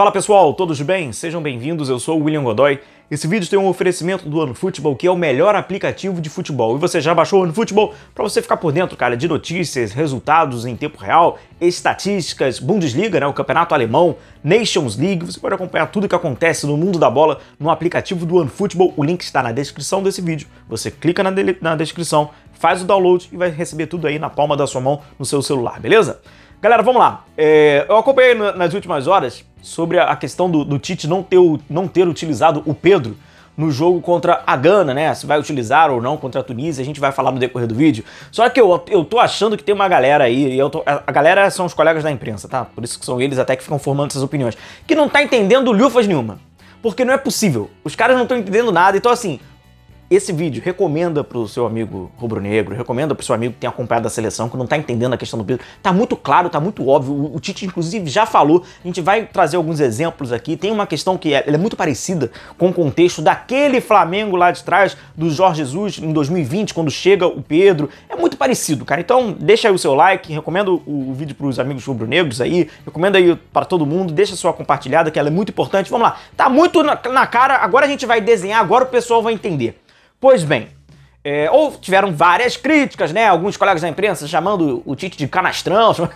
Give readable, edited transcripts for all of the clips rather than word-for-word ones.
Fala pessoal, todos bem? Sejam bem-vindos, eu sou o William Godoy. Esse vídeo tem um oferecimento do OneFootball, que é o melhor aplicativo de futebol. E você já baixou o OneFootball para você ficar por dentro, cara, de notícias, resultados em tempo real, estatísticas, Bundesliga, né, o campeonato alemão, Nations League. Você pode acompanhar tudo o que acontece no mundo da bola no aplicativo do OneFootball. O link está na descrição desse vídeo. Você clica na descrição, faz o download e vai receber tudo aí na palma da sua mão no seu celular, beleza? Galera, vamos lá. Eu acompanhei nas últimas horas sobre a questão do Tite não ter utilizado o Pedro no jogo contra a Gana, né? Se vai utilizar ou não contra a Tunísia, a gente vai falar no decorrer do vídeo. Só que eu tô achando que tem uma galera aí, a galera são os colegas da imprensa, tá? Por isso que são eles até que ficam formando essas opiniões, que não tá entendendo lufas nenhuma. Porque não é possível. Os caras não estão entendendo nada, então assim... Esse vídeo recomenda pro seu amigo rubro-negro, recomenda pro seu amigo que tem acompanhado a seleção, que não tá entendendo a questão do Pedro. Tá muito claro, tá muito óbvio. O Tite, inclusive, já falou. A gente vai trazer alguns exemplos aqui. Tem uma questão que ela é muito parecida com o contexto daquele Flamengo lá de trás, do Jorge Jesus, em 2020, quando chega o Pedro. É muito parecido, cara. Então, deixa aí o seu like, recomendo o vídeo pros amigos rubro-negros aí, recomendo aí para todo mundo, deixa a sua compartilhada, que ela é muito importante. Vamos lá. Tá muito na cara, agora a gente vai desenhar, agora o pessoal vai entender. Pois bem, ou tiveram várias críticas, né? Alguns colegas da imprensa chamando o Tite de canastrão.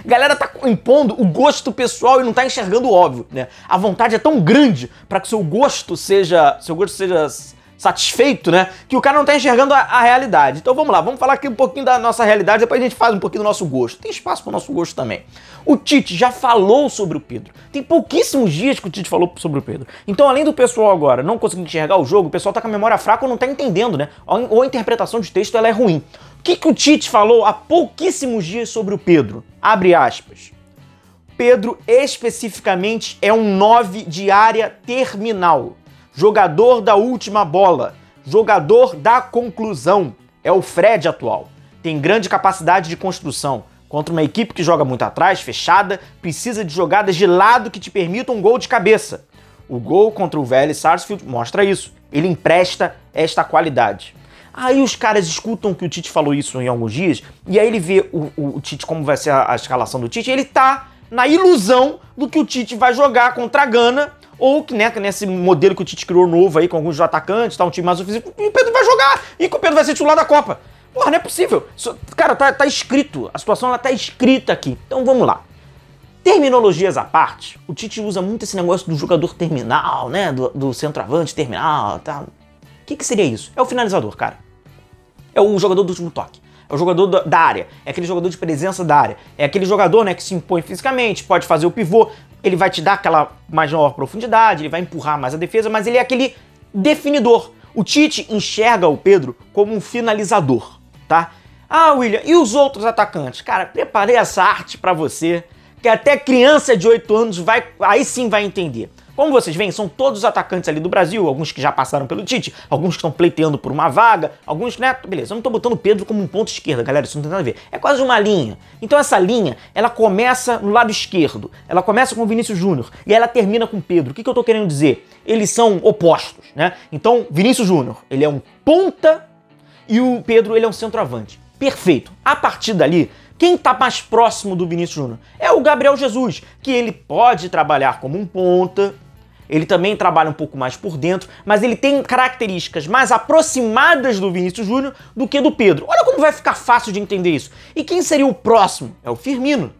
Galera tá impondo o gosto pessoal e não tá enxergando o óbvio, né? A vontade é tão grande para que seu gosto seja satisfeito, né? Que o cara não tá enxergando a realidade. Então vamos lá, vamos falar aqui um pouquinho da nossa realidade, depois a gente faz um pouquinho do nosso gosto. Tem espaço pro nosso gosto também. O Tite já falou sobre o Pedro. Tem pouquíssimos dias que o Tite falou sobre o Pedro. Então, além do pessoal agora não conseguir enxergar o jogo, o pessoal tá com a memória fraca ou não tá entendendo, né? Ou a interpretação de texto ela é ruim. O que o Tite falou há pouquíssimos dias sobre o Pedro? Abre aspas. Pedro especificamente é um 9 de área terminal. Jogador da última bola, jogador da conclusão, é o Fred atual. Tem grande capacidade de construção. Contra uma equipe que joga muito atrás, fechada, precisa de jogadas de lado que te permitam um gol de cabeça. O gol contra o Vélez Sarsfield mostra isso. Ele empresta esta qualidade. Aí os caras escutam que o Tite falou isso em alguns dias, e aí ele vê o Tite, como vai ser a escalação do Tite, e ele tá na ilusão do que o Tite vai jogar contra a Gana, ou que, né, nesse modelo que o Tite criou novo aí, com alguns atacantes, tá um time mais ofensivo, e o Pedro vai jogar, e que o Pedro vai ser titular da Copa. Porra, não é possível. Cara, tá escrito, a situação ela tá escrita aqui. Então vamos lá. Terminologias à parte, o Tite usa muito esse negócio do jogador terminal, né, do centroavante terminal, tá. O que seria isso? É o finalizador, cara. É o jogador do último toque. É o jogador da área, é aquele jogador de presença da área, é aquele jogador, né, que se impõe fisicamente, pode fazer o pivô, ele vai te dar aquela maior profundidade, ele vai empurrar mais a defesa, mas ele é aquele definidor. O Tite enxerga o Pedro como um finalizador, tá? Ah, William, e os outros atacantes? Cara, preparei essa arte pra você, que até criança de 8 anos aí sim vai entender. Como vocês veem, são todos os atacantes ali do Brasil, alguns que já passaram pelo Tite, alguns que estão pleiteando por uma vaga, alguns, né, beleza, eu não tô botando o Pedro como um ponto esquerda, galera, isso não tem nada a ver, é quase uma linha. Então essa linha, ela começa no lado esquerdo, ela começa com o Vinícius Júnior e ela termina com o Pedro. O que eu tô querendo dizer? Eles são opostos, né? Então, Vinícius Júnior, ele é um ponta e o Pedro, ele é um centroavante. Perfeito. A partir dali, quem tá mais próximo do Vinícius Júnior? É o Gabriel Jesus, que ele pode trabalhar como um ponta, ele também trabalha um pouco mais por dentro, mas ele tem características mais aproximadas do Vinícius Júnior do que do Pedro. Olha como vai ficar fácil de entender isso. E quem seria o próximo? É o Firmino,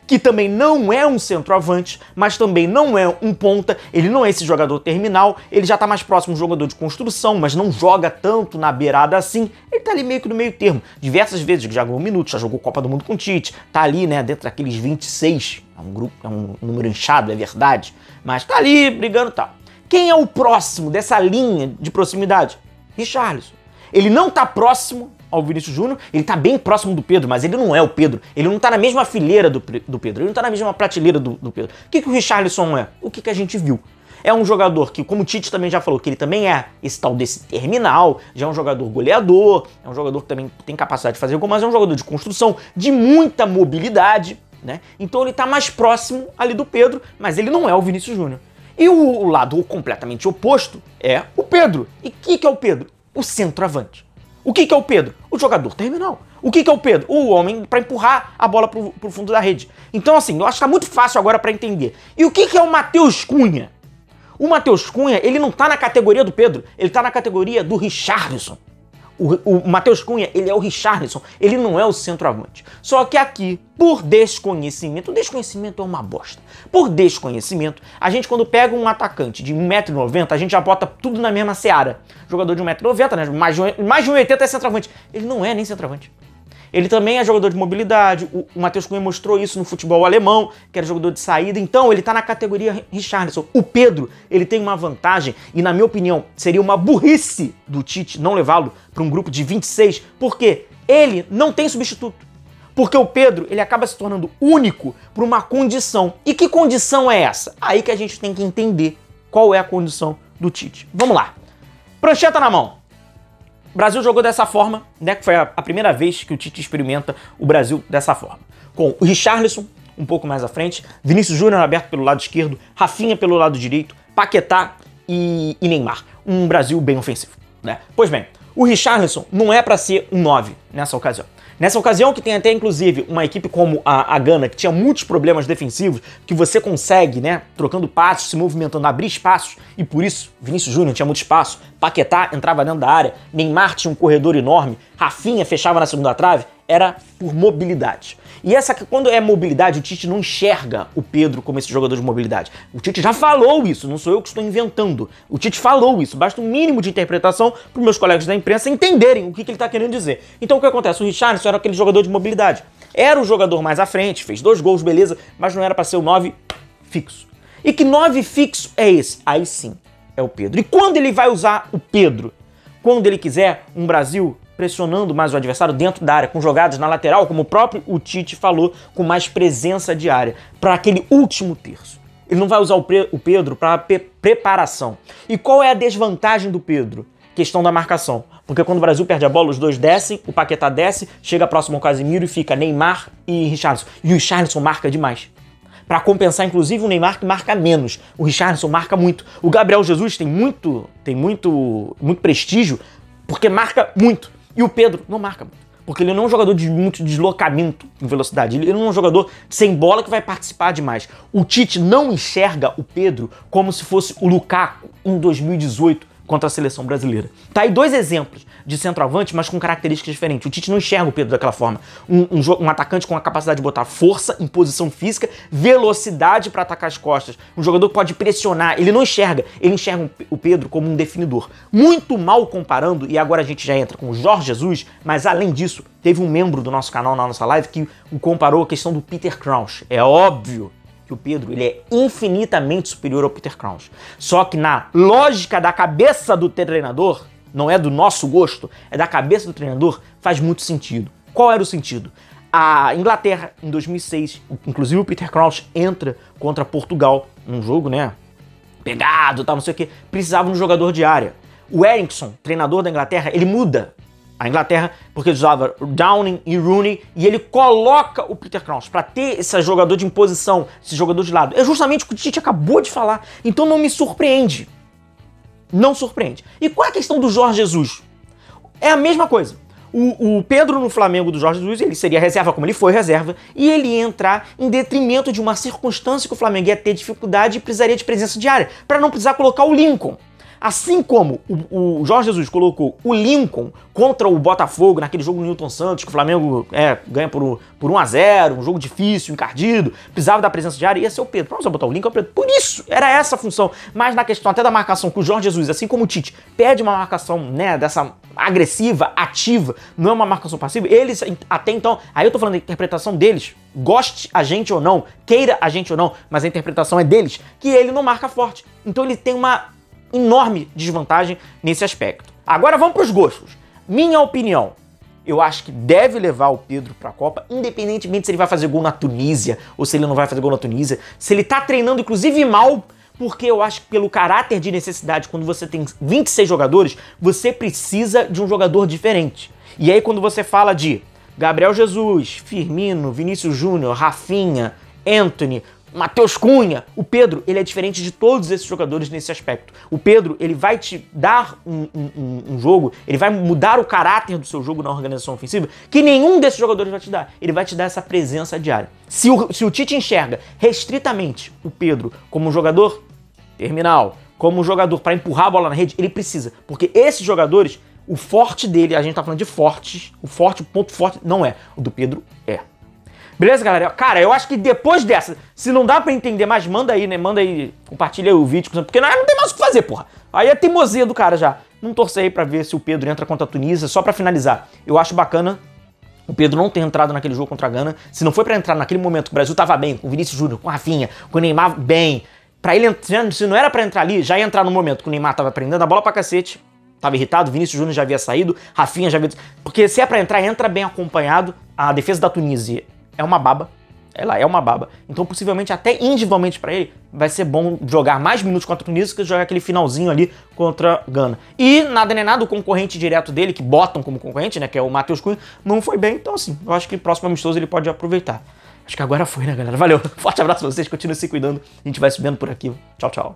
que também não é um centroavante, mas também não é um ponta, ele não é esse jogador terminal, ele já tá mais próximo de um jogador de construção, mas não joga tanto na beirada assim, ele tá ali meio que no meio termo. Diversas vezes, já ganhou minutos, já jogou Copa do Mundo com o Tite, tá ali, né, dentro daqueles 26, é um grupo, é um número inchado, é verdade, mas tá ali brigando e tal. Quem é o próximo dessa linha de proximidade? Richarlison. Ele não tá próximo ao Vinícius Júnior, ele tá bem próximo do Pedro, mas ele não é o Pedro, ele não tá na mesma fileira do Pedro, ele não tá na mesma prateleira do Pedro. O que o Richarlison é? O que a gente viu? É um jogador que, como o Tite também já falou, que ele também é esse tal desse terminal, já é um jogador goleador, é um jogador que também tem capacidade de fazer gol, mas é um jogador de construção, de muita mobilidade, né? Então ele tá mais próximo ali do Pedro, mas ele não é o Vinícius Júnior. E o lado completamente oposto é o Pedro. E o que é o Pedro? O centroavante. O que é o Pedro? O jogador terminal. O que é o Pedro? O homem para empurrar a bola pro fundo da rede. Então, assim, eu acho que tá muito fácil agora para entender. E o que é o Matheus Cunha? O Matheus Cunha, ele não tá na categoria do Pedro, ele tá na categoria do Richarlison. O Matheus Cunha, ele é o Richarlison, ele não é o centroavante. Só que aqui, por desconhecimento, o desconhecimento é uma bosta. Por desconhecimento, a gente quando pega um atacante de 1,90 m, a gente já bota tudo na mesma seara. Jogador de 1,90 m, né? Mais de 1,80 m é centroavante. Ele não é nem centroavante. Ele também é jogador de mobilidade, o Matheus Cunha mostrou isso no futebol alemão, que era jogador de saída, então ele tá na categoria Richarlison. O Pedro, ele tem uma vantagem, e na minha opinião, seria uma burrice do Tite não levá-lo para um grupo de 26, porque ele não tem substituto. Porque o Pedro, ele acaba se tornando único por uma condição. E que condição é essa? Aí que a gente tem que entender qual é a condição do Tite. Vamos lá. Prancheta na mão. O Brasil jogou dessa forma, né? Que foi a primeira vez que o Tite experimenta o Brasil dessa forma. Com o Richarlison um pouco mais à frente, Vinícius Júnior aberto pelo lado esquerdo, Rafinha pelo lado direito, Paquetá e Neymar. Um Brasil bem ofensivo, né? Pois bem, o Richarlison não é para ser um 9 nessa ocasião. Nessa ocasião que tem até, inclusive, uma equipe como a Gana, que tinha muitos problemas defensivos, que você consegue, né, trocando passos, se movimentando, abrir espaços, e por isso Vinícius Júnior tinha muito espaço, Paquetá entrava dentro da área, Neymar tinha um corredor enorme, Rafinha fechava na segunda trave, era por mobilidade. E essa, quando é mobilidade, o Tite não enxerga o Pedro como esse jogador de mobilidade. O Tite já falou isso, não sou eu que estou inventando. O Tite falou isso, basta um mínimo de interpretação para os meus colegas da imprensa entenderem o que ele está querendo dizer. Então o que acontece? O Richarlison era aquele jogador de mobilidade. Era o jogador mais à frente, fez 2 gols, beleza, mas não era para ser o 9 fixo. E que 9 fixo é esse? Aí sim, é o Pedro. E quando ele vai usar o Pedro? Quando ele quiser um Brasil pressionando mais o adversário dentro da área, com jogadas na lateral, como o próprio Tite falou, com mais presença de área, para aquele último terço. Ele não vai usar o Pedro para preparação. E qual é a desvantagem do Pedro? Questão da marcação. Porque quando o Brasil perde a bola, os dois descem, o Paquetá desce, chega próximo ao Casemiro e fica Neymar e Richarlison. E o Richarlison marca demais. Para compensar, inclusive, o Neymar que marca menos. O Richarlison marca muito. O Gabriel Jesus tem muito prestígio porque marca muito. E o Pedro não marca muito, porque ele não é um jogador de muito deslocamento em velocidade. Ele não é um jogador sem bola que vai participar demais. O Tite não enxerga o Pedro como se fosse o Lukaku em 2018 contra a seleção brasileira. Tá aí 2 exemplos de centroavante, mas com características diferentes. O Tite não enxerga o Pedro daquela forma. Um atacante com a capacidade de botar força em posição física, velocidade para atacar as costas. Um jogador que pode pressionar. Ele não enxerga. Ele enxerga o Pedro como um definidor. Muito mal comparando, e agora a gente já entra com o Jorge Jesus, mas além disso, teve um membro do nosso canal na nossa live que comparou a questão do Peter Crouch. É óbvio que o Pedro ele é infinitamente superior ao Peter Crouch. Só que na lógica da cabeça do treinador, não é do nosso gosto, é da cabeça do treinador, faz muito sentido. Qual era o sentido? A Inglaterra, em 2006, inclusive o Peter Crouch entra contra Portugal, num jogo, né, pegado, tal, não sei o que, precisava de um jogador de área. O Eriksson, treinador da Inglaterra, ele muda a Inglaterra, porque ele usava Downing e Rooney, e ele coloca o Peter Crouch para ter esse jogador de imposição, esse jogador de lado. É justamente o que o Tite acabou de falar. Então não me surpreende. Não surpreende. E qual é a questão do Jorge Jesus? É a mesma coisa. O Pedro no Flamengo do Jorge Jesus, ele seria reserva como ele foi reserva, e ele ia entrar em detrimento de uma circunstância que o Flamengo ia ter dificuldade e precisaria de presença diária, para não precisar colocar o Lincoln. Assim como o Jorge Jesus colocou o Lincoln contra o Botafogo naquele jogo no Newton Santos, que o Flamengo ganha por 1-0, um jogo difícil, encardido, precisava da presença diária, ia ser o Pedro. Pra você botar o Lincoln, é o Pedro. Por isso, era essa a função. Mas na questão até da marcação, que o Jorge Jesus, assim como o Tite, pede uma marcação, né, dessa agressiva, ativa, não é uma marcação passiva, eles até então, aí eu tô falando da interpretação deles, goste a gente ou não, queira a gente ou não, mas a interpretação é deles, que ele não marca forte. Então ele tem uma enorme desvantagem nesse aspecto. Agora vamos para os gostos. Minha opinião, eu acho que deve levar o Pedro para a Copa, independentemente se ele vai fazer gol na Tunísia ou se ele não vai fazer gol na Tunísia, se ele tá treinando inclusive mal, porque eu acho que pelo caráter de necessidade, quando você tem 26 jogadores, você precisa de um jogador diferente. E aí quando você fala de Gabriel Jesus, Firmino, Vinícius Júnior, Rafinha, Antony, Matheus Cunha. O Pedro, ele é diferente de todos esses jogadores nesse aspecto. O Pedro, ele vai te dar um jogo, ele vai mudar o caráter do seu jogo na organização ofensiva que nenhum desses jogadores vai te dar. Ele vai te dar essa presença diária. Se o Tite enxerga restritamente o Pedro como um jogador terminal, como um jogador para empurrar a bola na rede, ele precisa. Porque esses jogadores, o forte dele, a gente tá falando de fortes, o ponto forte não é. O do Pedro é. Beleza, galera? Cara, eu acho que depois dessa, se não dá pra entender mais, manda aí, né? Manda aí, compartilha aí o vídeo, porque não tem mais o que fazer, porra. Aí é teimosia do cara já. Não torcer aí pra ver se o Pedro entra contra a Tunísia. Só pra finalizar, eu acho bacana o Pedro não ter entrado naquele jogo contra a Gana. Se não foi pra entrar naquele momento que o Brasil tava bem, com o Vinícius Júnior, com o Rafinha, com o Neymar bem, pra ele entrar, se não era pra entrar ali, já ia entrar no momento que o Neymar tava prendendo a bola pra cacete, tava irritado, Vinícius Júnior já havia saído, Rafinha já havia... Porque se é pra entrar, entra bem acompanhado. A defesa da Tunísia é uma baba. Ela é uma baba. Então, possivelmente, até individualmente pra ele, vai ser bom jogar mais minutos contra a Tunísia que jogar aquele finalzinho ali contra a Gana. E, nada nem nada, o concorrente direto dele, que botam como concorrente, né, que é o Matheus Cunha, não foi bem. Então, assim, eu acho que próximo amistoso ele pode aproveitar. Acho que agora foi, né, galera? Valeu. Forte abraço pra vocês, continuem se cuidando. A gente vai se vendo por aqui. Tchau, tchau.